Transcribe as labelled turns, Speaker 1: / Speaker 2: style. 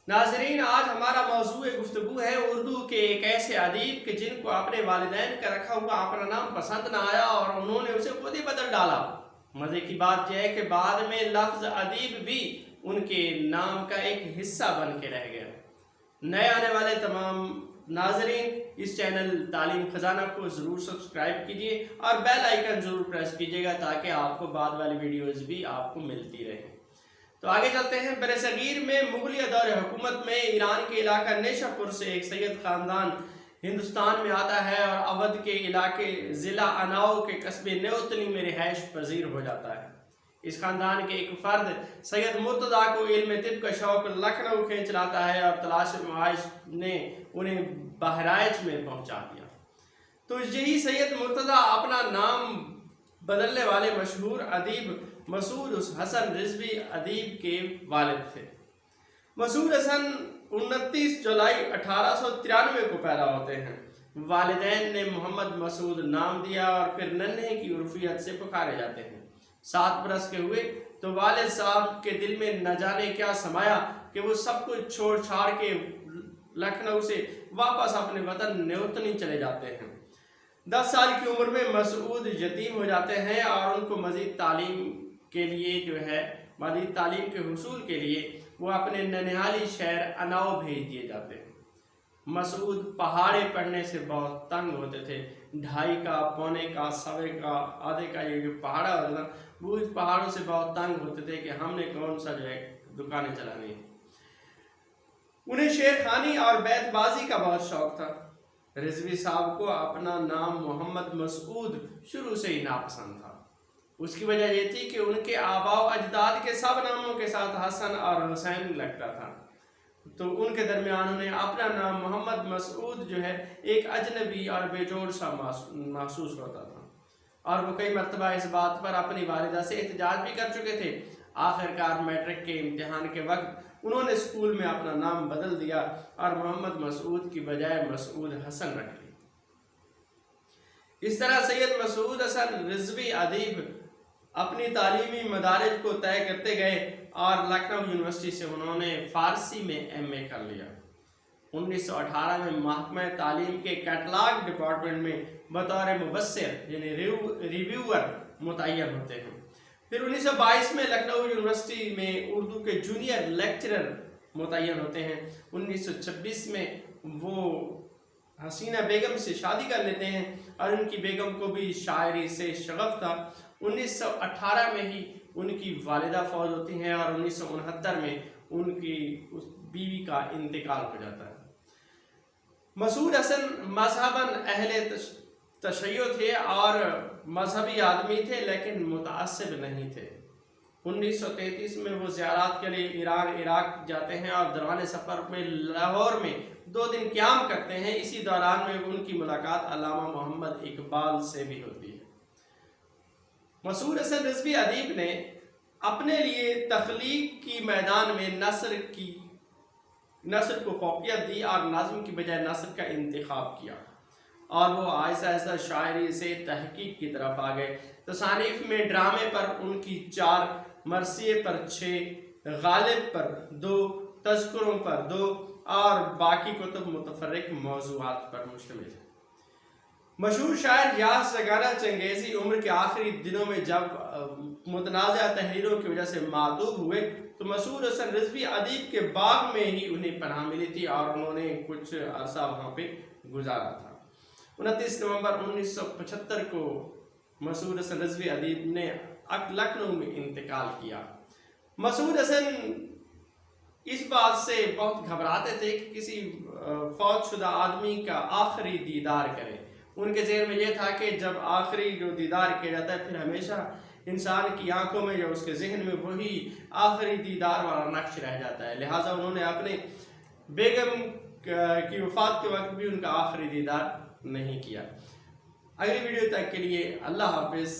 Speaker 1: नाज़रीन, आज हमारा मौज़ूए गुफ्तगू है उर्दू के एक ऐसे अदीब के जिनको अपने वालिदैन का रखा हुआ अपना नाम पसंद ना आया और उन्होंने उसे खुद ही बदल डाला। मज़े की बात यह है कि बाद में लफ्ज़ अदीब भी उनके नाम का एक हिस्सा बन के रह गया। नए आने वाले तमाम नाज़रीन इस चैनल तालीम ख़जाना को ज़रूर सब्सक्राइब कीजिए और बेल आइकन ज़रूर प्रेस कीजिएगा ताकि आपको बाद वाली वीडियोज़ भी आपको मिलती रहे। तो आगे चलते हैं। बरसगीर में मुगलिया दौर हुकूमत में ईरान के इलाका नेशापुर से एक सैयद ख़ानदान हिंदुस्तान में आता है और अवध के इलाके ज़िला अनाओ के कस्बे न्योतनी में रिहाइश पजीर हो जाता है। इस ख़ानदान के एक फ़र्द सैयद मुर्तज़ा को इल्म तिब का शौक़ लखनऊ खींच लाता है और तलाश माइश ने उन्हें बहराइच में पहुँचा दिया। तो यही सैयद मुर्तज़ा अपना नाम बदलने वाले मशहूर अदीब मसूद हसन रिजवी अदीब के वालिद थे। मसूद हसन 29 जुलाई 1893 को पैदा होते हैं। वालिदैन ने मोहम्मद मसूद नाम दिया और फिर नन्हे की उर्फियत से पुकारे जाते हैं। 7 बरस के हुए तो वालिद साहब के दिल में न जाने क्या समाया कि वो सब कुछ छोड़ छाड़ के लखनऊ से वापस अपने वतन न्योतनी चले जाते हैं। 10 साल की उम्र में मसूद यतीम हो जाते हैं और उनको मज़ीद तालीम के लिए मज़ीद तालीम के हुसूल के लिए वो अपने ननिहाली शहर अनाओ भेज दिए जाते हैं। मसूद पहाड़े पढ़ने से बहुत तंग होते थे। 2.5 का, पौने का, सवे का, आधे का ये जो पहाड़ा होता था वो इस पहाड़ों से बहुत तंग होते थे कि हमने कौन सा दुकानें चलानी है। उन्हें शेर खानी और बैतबाजी का बहुत शौक था। रिजवी साहब को अपना नाम मोहम्मद मसूद शुरू से ही नापसंद था। उसकी वजह यह थी कि उनके आबाओ अजदाद के सब नामों के साथ हसन और हुसैन लगता था, तो उनके दरमियान उन्हें अपना नाम मोहम्मद मसूद एक अजनबी और बेजोड़ सा महसूस होता था। और वो कई मरतबा इस बात पर अपनी वालिदा से एहतजाज भी कर चुके थे। आखिरकार मैट्रिक के इम्तिहान के वक्त उन्होंने स्कूल में अपना नाम बदल दिया और मोहम्मद मसूद की बजाय मसूद हसन रख ली। इस तरह सैयद मसूद हसन रिजवी अदीब अपनी तालीमी मदारिज को तय करते गए और लखनऊ यूनिवर्सिटी से उन्होंने फ़ारसी में MA कर लिया। 1918 में महकमा तालीम के कैटलाग डिपार्टमेंट में बतौर मुबस्सिर यानी रिव्यूअर मुतय्यन होते हैं। फिर 1922 में लखनऊ यूनिवर्सिटी में उर्दू के जूनियर लेक्चरर मुतय्यन होते हैं। 1926 में वो हसीना बेगम से शादी कर लेते हैं और उनकी बेगम को भी शायरी से शगफ था। 1918 में ही उनकी वालिदा फौज होती हैं और 1969 में उनकी उस बीवी का इंतकाल हो जाता है। मसूद हसन मजहबन अहले तशय्यो थे और मजहबी आदमी थे, लेकिन मुतअस्सिब नहीं थे। 1933 में वो ज़ियारत के लिए ईरान इराक जाते हैं और दौरान सफ़र में लाहौर में 2 दिन क़याम करते हैं। इसी दौरान में उनकी मुलाकात अल्लामा मोहम्मद इकबाल से भी होती है। मसूद हसन रिजवी अदीब ने अपने लिए तख्लीक की मैदान में नस्र को फौकियत दी और नाज़्म की बजाय नस्र का इंतखाब किया और वो आहिस्ता आहिस्ता शायरी से तहकीक की तरफ आ गए। तसानीफ में ड्रामे पर उनकी 4, मरसिए पर 6, गालिब पर 2, तज़किरों पर 2 और बाकी कुतुब मुतफर्रिक मौज़ूआत पर मुश्तमिल है। मशहूर शायर यास जगाना चंगेज़ी उम्र के आखिरी दिनों में जब मुतनाज़ा तहरीरों की वजह से मादूब हुए तो मसूद हसन रिजवी अदीब के बाग में ही उन्हें पनाह मिली थी और उन्होंने कुछ अरसा वहाँ पे गुजारा था। 29 नवंबर 1975 को मसूद हसन रिजवी अदीब ने लखनऊ में इंतकाल किया। मसूद हसन इस बात से बहुत घबराते थे कि किसी फौजशुदा आदमी का आखिरी दीदार करें। उनके ज़हन में यह था कि जब आखिरी जो दीदार किया जाता है फिर हमेशा इंसान की आंखों में या उसके जहन में वही आखिरी दीदार वाला नक्श रह जाता है। लिहाजा उन्होंने अपने बेगम की वफ़ात के वक्त भी उनका आखिरी दीदार नहीं किया। अगली वीडियो तक के लिए अल्लाह हाफिज़।